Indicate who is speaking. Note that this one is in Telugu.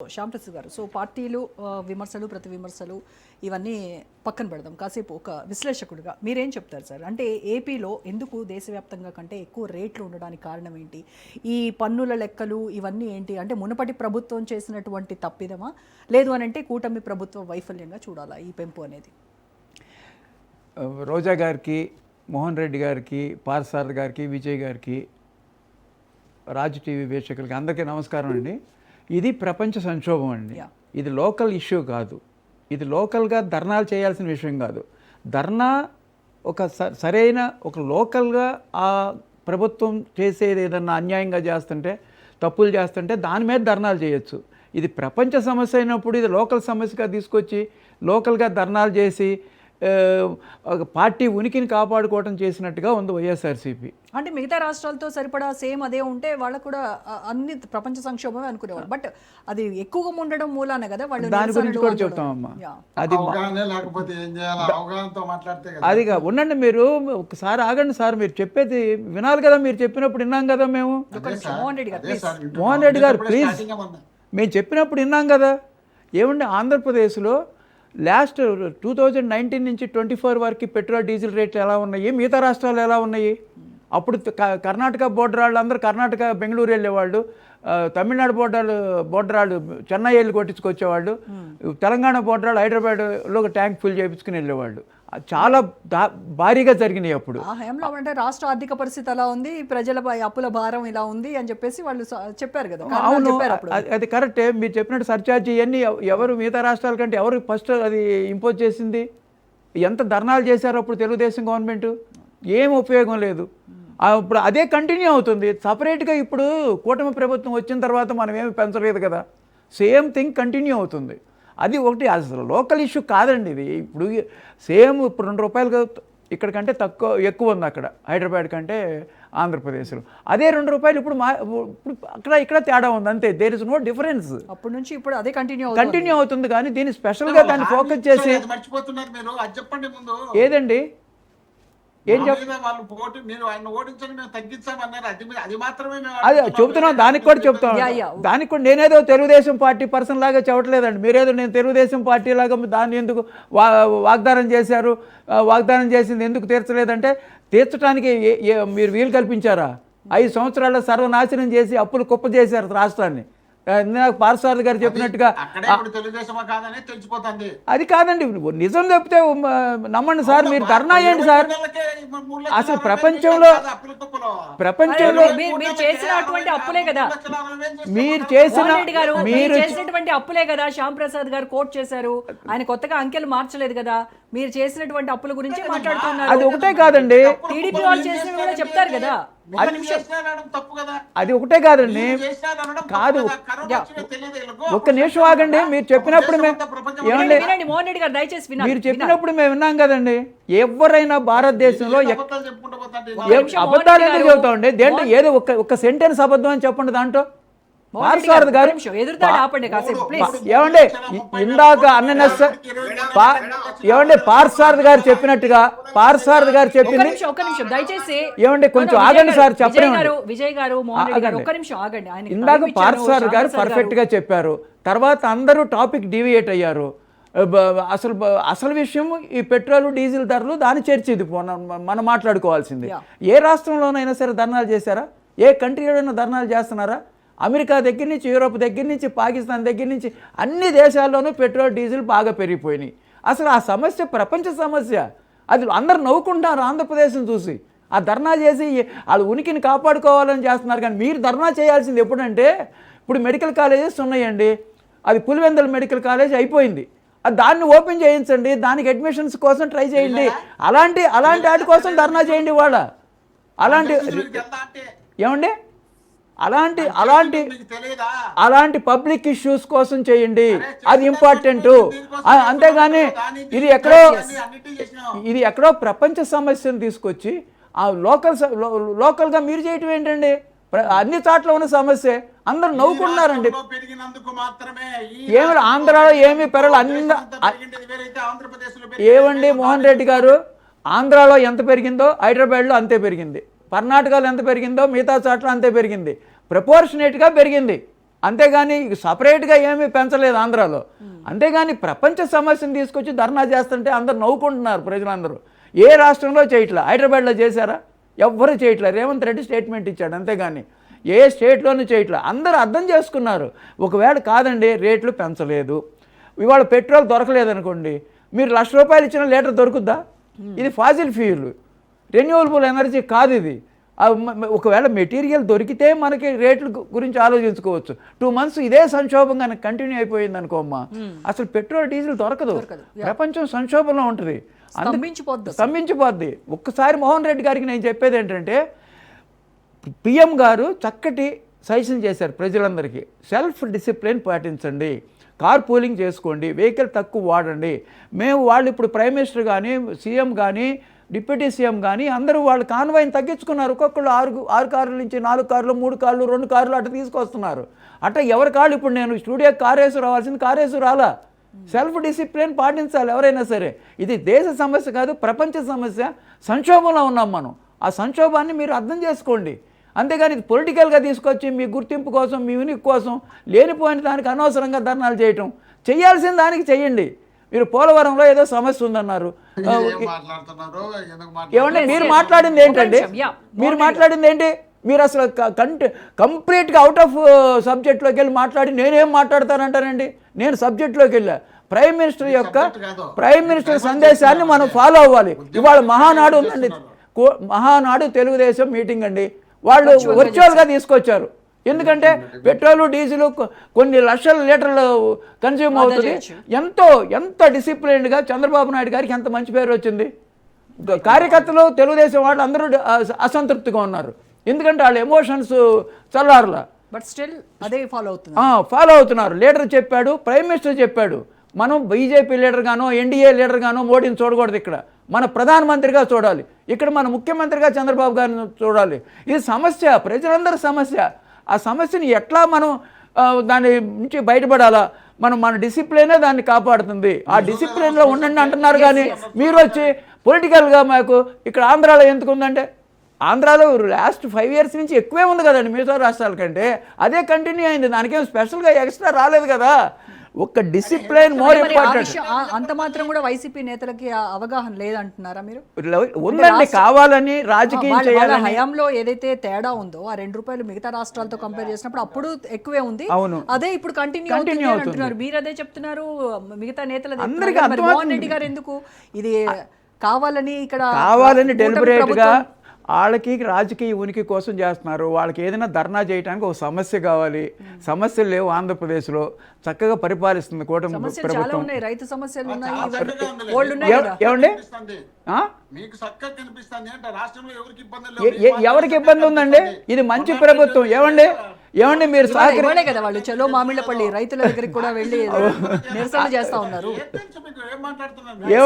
Speaker 1: శ్యాంప్రసాద్ గారు, సో పార్టీలు విమర్శలు ప్రతి విమర్శలు ఇవన్నీ పక్కన పెడదాం. కాసేపు ఒక విశ్లేషకుడిగా మీరేం చెప్తారు సార్? అంటే ఏపీలో ఎందుకు దేశవ్యాప్తంగా కంటే ఎక్కువ రేట్లు ఉండడానికి కారణం ఏంటి? ఈ పన్నుల లెక్కలు ఇవన్నీ ఏంటి? అంటే మునుపటి ప్రభుత్వం చేసినటువంటి తప్పిదమా, లేదు అని అంటే కూటమి ప్రభుత్వ వైఫల్యంగా చూడాలా ఈ పెంపు అనేది?
Speaker 2: రోజా గారికి, మోహన్ రెడ్డి గారికి, పార్సారథి గారికి, విజయ్ గారికి, రాజ్ టీవీ వీక్షకులకి అందరికీ నమస్కారం అండి. ఇది ప్రపంచ సంక్షోభం అండి. ఇది లోకల్ ఇష్యూ కాదు. ఇది లోకల్గా ధర్నాలు చేయాల్సిన విషయం కాదు. ధర్నా ఒక సరైన ఒక లోకల్గా ఆ ప్రభుత్వం చేసేది ఏదన్నా అన్యాయంగా చేస్తుంటే, తప్పులు చేస్తుంటే దాని మీద ధర్నాలు చేయొచ్చు. ఇది ప్రపంచ సమస్య అయినప్పుడు ఇది లోకల్ సమస్యగా తీసుకొచ్చి లోకల్గా ధర్నాలు చేసి పార్టీ ఉనికిని కాపాడుకోవడం చేసినట్టుగా ఉంది వైఎస్ఆర్సీపీ.
Speaker 1: అంటే మిగతా రాష్ట్రాలతో సరిపడా సేమ్ అదే ఉంటే వాళ్ళకు కూడా అన్ని ప్రపంచ సంక్షోభమే అనుకునేవాళ్ళు. బట్ అది ఎక్కువగా ఉండడం మూలానే కదా వాళ్ళు.
Speaker 2: దాని గురించి కూడా చెప్తామమ్మా. అది ఉండండి, మీరు ఒకసారి ఆగండి సార్. మీరు చెప్పేది వినాలి కదా. మీరు చెప్పినప్పుడు విన్నాం కదా మేము. మోహన్ రెడ్డి గారు ప్లీజ్, మేము చెప్పినప్పుడు విన్నాం కదా. ఏమండి, ఆంధ్రప్రదేశ్లో లాస్ట్ 2019 నుంచి 24 వరకు పెట్రోల్ డీజిల్ రేట్లు ఎలా ఉన్నాయి, మిగతా రాష్ట్రాలు ఎలా ఉన్నాయి? అప్పుడు కర్ణాటక బోర్డర్ వాళ్ళు అందరూ కర్ణాటక బెంగళూరు వెళ్ళేవాళ్ళు, తమిళనాడు బోర్డర్ వాళ్ళు చెన్నై వెళ్ళి కొట్టించుకొచ్చేవాళ్ళు, తెలంగాణ బోర్డర్ వాళ్ళు హైదరాబాద్లో ట్యాంక్ ఫుల్ చేయించుకుని వెళ్ళేవాళ్ళు. చాలా భారీగా జరిగినాయి అప్పుడు.
Speaker 1: అంటే రాష్ట్ర ఆర్థిక పరిస్థితి అలా ఉంది, ప్రజల అప్పుల భారం ఇలా ఉంది అని చెప్పేసి వాళ్ళు చెప్పారు కదా.
Speaker 2: అవును, అది కరెక్టే. మీరు చెప్పినట్టు సర్చార్జీ ఇవన్నీ ఎవరు మిగతా రాష్ట్రాల కంటే ఎవరు ఫస్ట్ అది ఇంపోజ్ చేసింది? ఎంత ధర్నాలు చేశారు అప్పుడు తెలుగుదేశం గవర్నమెంట్? ఏం ఉపయోగం లేదు. ఇప్పుడు అదే కంటిన్యూ అవుతుంది. సపరేట్గా ఇప్పుడు కూటమి ప్రభుత్వం వచ్చిన తర్వాత మనం ఏమి పెంచలేదు కదా. సేమ్ థింగ్ కంటిన్యూ అవుతుంది. అది ఒకటి. అసలు లోకల్ ఇష్యూ కాదండి ఇది. ఇప్పుడు సేమ్ ఇప్పుడు 2 రూపాయలు ఇక్కడ కంటే ఎక్కువ ఉంది అక్కడ హైదరాబాద్ కంటే ఆంధ్రప్రదేశ్లో. అదే 2 రూపాయలు ఇప్పుడు అక్కడ ఇక్కడ తేడా ఉంది అంతే. There is no difference.
Speaker 1: అప్పటి నుంచి ఇప్పుడు అదే
Speaker 2: కంటిన్యూ అవుతుంది. కానీ దీన్ని స్పెషల్గా దాన్ని ఫోకస్ చేసి ఏదండి ఏం అదే చెబుతున్నాం. దానికి కూడా చెప్తాం. దానికి కూడా నేనేదో తెలుగుదేశం పార్టీ పర్సన్ లాగా చెప్పట్లేదండి. మీరేదో నేను తెలుగుదేశం పార్టీ లాగా దాన్ని ఎందుకు వాగ్దానం చేశారు, వాగ్దానం చేసింది ఎందుకు తీర్చలేదంటే, తీర్చడానికి మీరు వీలు కల్పించారా? 5 సంవత్సరాల్లో సర్వనాశనం చేసి అప్పులు కుప్ప చేశారు రాష్ట్రాన్ని. పార్సారథి గారు చెప్పినట్టుగా అది కాదండి. నిజం చెప్తే నమ్మండి సార్. మీరు ధర్నా చేయండి సార్. అసలు ప్రపంచంలో
Speaker 1: మీరు చేసినటువంటి అప్పులే కదా,
Speaker 2: మీరు
Speaker 1: చేసినటువంటి అప్పులే కదా శ్యాంప్రసాద్ గారు కోట్ చేశారు. ఆయన కొత్తగా అంకెలు మార్చలేదు కదా. మీరు చేసినటువంటి అప్పుల గురించి మాట్లాడుతున్నారు.
Speaker 2: అది ఒకటే కాదండి,
Speaker 1: టీడీపీ వాళ్ళు చేసినవి కూడా చెప్తారు కదా.
Speaker 2: అది ఒకటే కాదండి. కాదు, ఒక్క నిమిషం ఆగండి. మీరు చెప్పినప్పుడు మీరు చెప్పినప్పుడు మేము విన్నాం కదండి. ఎవరైనా భారతదేశంలో అబద్ధాలు ఎందుకు చెబుతామండి? దేంట్లో ఏదో ఒక సెంటెన్స్ అబద్ధం అని చెప్పండి. దాంట్లో పార్సారథి గారు ఏమండి ఇందాక ఏమండి పార్సారథి గారు చెప్పినట్టుగా పార్సారథి గారు చెప్పింది ఏమండి కొంచెం ఆగండి సార్. చెప్పండి ఇందాక పార్సారథి గారు పర్ఫెక్ట్ గా చెప్పారు. తర్వాత అందరూ టాపిక్ డీవియేట్ అయ్యారు. అసలు విషయం ఈ పెట్రోల్ డీజిల్ ధరలు, దాని చర్చ ఇది మనం మాట్లాడుకోవాల్సింది. ఏ రాష్ట్రంలోనైనా సరే ధర్నాలు చేశారా? ఏ కంట్రీలోనైనా ధర్నాలు చేస్తున్నారా? అమెరికా దగ్గర నుంచి, యూరోప్ దగ్గర నుంచి, పాకిస్తాన్ దగ్గర నుంచి అన్ని దేశాల్లోనూ పెట్రోల్ డీజిల్ బాగా పెరిగిపోయినాయి. అసలు ఆ సమస్య ప్రపంచ సమస్య. అది అందరు నవ్వుకుంటారు ఆంధ్రప్రదేశ్ని చూసి. ఆ ధర్నా చేసి వాళ్ళ ఉనికిని కాపాడుకోవాలని చేస్తున్నారు. కానీ మీరు ధర్నా చేయాల్సింది ఎప్పుడంటే, ఇప్పుడు మెడికల్ కాలేజెస్ ఉన్నాయండి. అది పులివెందుల మెడికల్ కాలేజ్ అయిపోయింది. దాన్ని ఓపెన్ చేయించండి. దానికి అడ్మిషన్స్ కోసం ట్రై చేయండి. అలాంటి వాటి కోసం ధర్నా చేయండి. వాళ్ళ అలాంటి ఏమండి అలాంటి పబ్లిక్ ఇష్యూస్ కోసం చేయండి. అది ఇంపార్టెంట్. అంతేగాని ఇది ఎక్కడో ప్రపంచ సమస్యను తీసుకొచ్చి ఆ లోకల్గా మీరు చేయటం ఏంటండి? అన్ని చోట్ల ఉన్న సమస్య. అందరూ నవ్వుకుంటున్నారండి. ఏమి ఆంధ్రాలో ఏమీ పెరగదు. ఏమండి మోహన్ రెడ్డి గారు, ఆంధ్రాలో ఎంత పెరిగిందో హైదరాబాద్లో అంతే పెరిగింది. కర్ణాటకలో ఎంత పెరిగిందో మిగతా చోట్ల అంతే పెరిగింది. ప్రపోర్షనేట్గా పెరిగింది. అంతేగాని సపరేట్గా ఏమీ పెంచలేదు ఆంధ్రాలో. అంతేగాని ప్రపంచ సమస్యను తీసుకొచ్చి ధర్నా చేస్తుంటే అందరు నవ్వుకుంటున్నారు ప్రజలందరూ. ఏ రాష్ట్రంలో చేయట్లా, హైదరాబాద్లో చేశారా? ఎవ్వరు చేయట్లేదు. రేవంత్ రెడ్డి స్టేట్మెంట్ ఇచ్చాడు, అంతేగాని ఏ స్టేట్లోనూ చేయట్లా. అందరూ అర్థం చేసుకున్నారు. ఒకవేళ కాదండి రేట్లు పెంచలేదు, ఇవాళ పెట్రోల్ దొరకలేదనుకోండి, మీరు ₹1,00,000 ఇచ్చిన లీటర్ దొరుకుద్దా? ఇది ఫాజిల్ ఫ్యూల్, రెన్యూవబుల్ ఎనర్జీ కాదు ఇది. ఒకవేళ మెటీరియల్ దొరికితే మనకి రేట్ల గురించి ఆలోచించుకోవచ్చు. 2 months ఇదే సంక్షోభం కనుక కంటిన్యూ అయిపోయింది అనుకోమ్మా, అసలు పెట్రోల్ డీజిల్ దొరకదు. ప్రపంచం సంక్షోభంలో ఉంటుంది, స్తంభించిపోద్ది. ఒక్కసారి మోహన్ రెడ్డి గారికి నేను చెప్పేది ఏంటంటే, పిఎం గారు చక్కటి సజెషన్ చేశారు ప్రజలందరికీ. సెల్ఫ్ డిసిప్లిన్ పాటించండి, కార్ పూలింగ్ చేసుకోండి, వెహికల్ తక్కువ వాడండి. వాళ్ళు ఇప్పుడు ప్రైమ్ మినిస్టర్ కానీ, సీఎం కానీ, డిప్యూటీ సీఎం కానీ అందరూ వాళ్ళు కాన్వాయ్ని తగ్గించుకున్నారు. ఒక్కొక్కళ్ళు 6 కార్ల నుంచి 4 కార్లు, 3 కార్లు, 2 కార్లు అట్లా తీసుకొస్తున్నారు. అట్లా ఎవరి కాళ్ళు, ఇప్పుడు నేను స్టూడియోకి కారు వేసి రావాల్సింది కారు వేసి రాలా. సెల్ఫ్ డిసిప్లిన్ పాటించాలి ఎవరైనా సరే. ఇది దేశ సమస్య కాదు, ప్రపంచ సమస్య. సంక్షోభంలో ఉన్నాం మనం. ఆ సంక్షోభాన్ని మీరు అర్థం చేసుకోండి. అంతేగాని ఇది పొలిటికల్గా తీసుకొచ్చి మీ గుర్తింపు కోసం, మీ ఉనికి కోసం లేనిపోయిన దానికి అనవసరంగా ధర్నాలు చేయటం. చేయాల్సిన దానికి చెయ్యండి. మీరు పోలవరంలో ఏదో సమస్య ఉందన్నారు, ఏమంటే మీరు మాట్లాడింది ఏంటండి? మీరు మాట్లాడింది ఏంటి? మీరు అసలు కంప్లీట్గా అవుట్ ఆఫ్ సబ్జెక్ట్లోకి వెళ్ళి మాట్లాడి నేనేం మాట్లాడతానంటానండి? నేను సబ్జెక్ట్లోకి వెళ్ళా. ప్రైమ్ మినిస్టర్ సందేశాన్ని మనం ఫాలో అవ్వాలి. ఇవాళ మహానాడు ఉందండి, మహానాడు తెలుగుదేశం మీటింగ్ అండి. వాళ్ళు వర్చువల్గా తీసుకొచ్చారు. ఎందుకంటే పెట్రోలు డీజిల్ కొన్ని లక్షల లీటర్లు కన్జ్యూమ్ అవుతుంది. ఎంత డిసిప్లిన్డ్గా చంద్రబాబు నాయుడు గారికి ఎంత మంచి పేరు వచ్చింది. కార్యకర్తలు తెలుగుదేశం వాళ్ళు అందరూ అసంతృప్తిగా ఉన్నారు, ఎందుకంటే వాళ్ళ ఎమోషన్స్ చల్లారలా.
Speaker 1: బట్ స్టిల్ అదే
Speaker 2: ఫాలో అవుతున్నారు. లీడర్ చెప్పాడు, ప్రైమ్ మినిస్టర్ చెప్పాడు. మనం బీజేపీ లీడర్ గానో, ఎన్డీఏ లీడర్ గానో మోడీని చూడకూడదు. ఇక్కడ మన ప్రధానమంత్రిగా చూడాలి, ఇక్కడ మన ముఖ్యమంత్రిగా చంద్రబాబు గారిని చూడాలి. ఇది సమస్య, ప్రజలందరి సమస్య. ఆ సమస్యని ఎట్లా మనం దాని నుంచి బయటపడాలా? మన డిసిప్లినే దాన్ని కాపాడుతుంది. ఆ డిసిప్లిన్లో ఉండండి అంటున్నారు. కానీ మీరు వచ్చి పొలిటికల్గా మాకు ఇక్కడ ఆంధ్రాలో ఎందుకు ఉందంటే, ఆంధ్రాలో లాస్ట్ 5 years నుంచి ఎక్కువే ఉంది కదండి మిగతా రాష్ట్రాల కంటే. అదే కంటిన్యూ అయింది, దానికేం స్పెషల్గా ఎక్స్ట్రా రాలేదు కదా. ఒక డిసిప్లిన్ మోర్ ఇంపార్టెంట్.
Speaker 1: అంత మాత్రం కూడా వైసీపీ నేతలకి అవగాహన లేదంటున్నారా మీరు?
Speaker 2: ఉందండి, కావాలని రాజకీయం చేయాలి.
Speaker 1: హయాంలో ఏదైతే తేడా ఉందో ఆ ₹2 మిగతా రాష్ట్రాలతో కంపేర్ చేసినప్పుడు అప్పుడు ఎక్కువే ఉంది.
Speaker 2: అవును,
Speaker 1: అదే ఇప్పుడు కంటిన్యూ అవుతున్నారు. మీరు అదే చెప్తున్నారు, మిగతా నేతలు.
Speaker 2: అందరికీ
Speaker 1: మోహన్ రెడ్డి గారు ఎందుకు ఇది కావాలని
Speaker 2: డెలిబరేట్గా వాళ్ళకి రాజకీయ ఉనికి కోసం చేస్తున్నారు. వాళ్ళకి ఏదైనా ధర్నా చేయడానికి ఒక సమస్య కావాలి. సమస్యలు లేవు ఆంధ్రప్రదేశ్లో, చక్కగా పరిపాలిస్తుంది కూటమి ప్రభుత్వం.
Speaker 1: రైతు సమస్యలు
Speaker 2: ఏమండి? ఎవరికి ఇబ్బంది ఉందండి? ఇది మంచి ప్రభుత్వం. ఏమండి మీరు
Speaker 1: సహకరించే కదా వాళ్ళు చలో మామిళ్ళపల్లి రైతుల దగ్గరికి కూడా వెళ్ళి నిరసన చేస్తా ఉన్నారు.